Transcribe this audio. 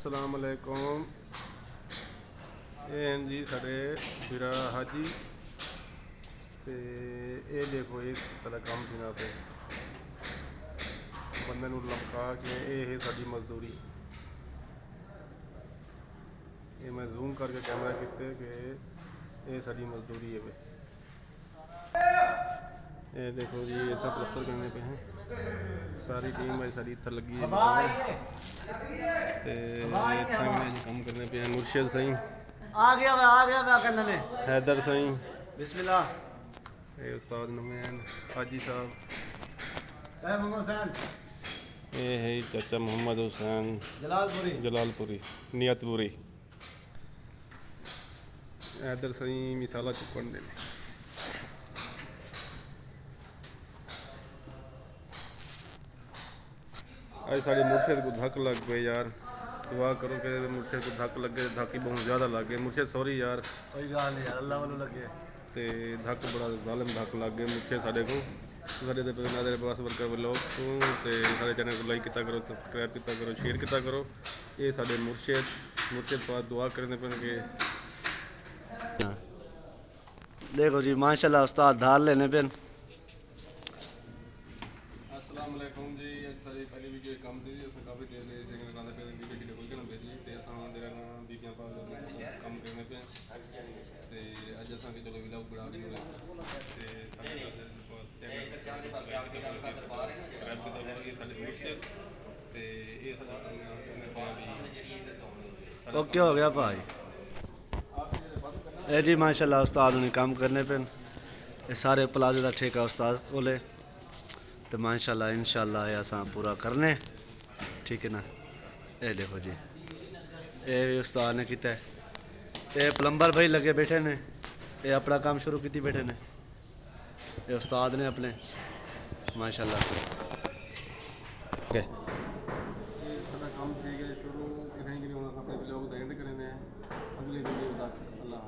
अस्सलाम वालेकुम। ਇਹ ਜੀ ਸਾਡੇ ਵੀਰਾ ਹਾਜੀ ਤੇ ਇਹ ਦੇਖੋ ਇਸ ਤਰ੍ਹਾਂ ਕੰਮ ਦਿਨਾਂ ਤੇ ਬੰਦੇ ਨੂੰ ਲਮਕਾ ਕੇ ਇਹ ਸਾਡੀ ਮਜ਼ਦੂਰੀ। ਇਹ ਮੈਂ ਜ਼ੂਮ ਕਰਕੇ ਕੈਮਰਾ ਕੀਤੇ ਕਿ ਇਹ ਸਾਡੀ ਮਜ਼ਦੂਰੀ ਹੈ। ਇਹ ਦੇਖੋ ਜੀ ਇਹ सब प्लस्तर करने पे हैं। सारी टीम है सारी इतना लगी है ते काम करने पे हैं। मुर्शिद सही आ गया मैं कहने में हैदर सही बिस्मिल्लाह ये उस्ताद नमैन हाजी साहब चाहे मोहम्मद हुसैन ये है चाचा मोहम्मद हुसैन जलालपुरी नियतपुरी हैदर सही मिसाला चुकन देने। आज साढ़े मुर्शिद को धक लग गए यार। दुआ करो कि मुर्शिद को धक लग गए। धक ही बहुत ज़्यादा लग गए। मुर्शिद सॉरी यार कोई गल नहीं यार अल्लाह वालों लगे ते धक बड़ा जालिम धक लग गए मुर्शिद साढ़े को। साढ़े ते नादर बस वर्कर लोग तो सारे चैनल को लाइक किया करो सबसक्राइब किया करो शेयर किया करो। ये साढ़े मुर्शिद पास दुआ करने पे। देखो जी माशाल्लाह उस्ताद धार लेने पे। अस्सलाम वालेकुम जी। सारी पहली वीडियो काम दी अस काफ़ी देर ले से गाने पे वीडियो कोई ना भेजी ते अस देर ना बीबियां पास काम करने पे ते अज अस के चलो व्लॉग बना के ते ओके हो गया भाई। ए जी माशाल्लाह उस्ताद ने काम करने पे। ये सारे प्लाजे का ठेका उस्ताद कोले तो माशाल्लाह इंशाल्लाह ये असां पूरा करने ठीक है ना। ये देखो जी ये भी उस्ताद ने किया। ये प्लम्बर भाई लगे बैठे ने ये अपना काम शुरू की बैठे ने। ये उस्ताद ने अपने माशाल्लाह काम शुरू अगली वीडियो तक अल्लाह।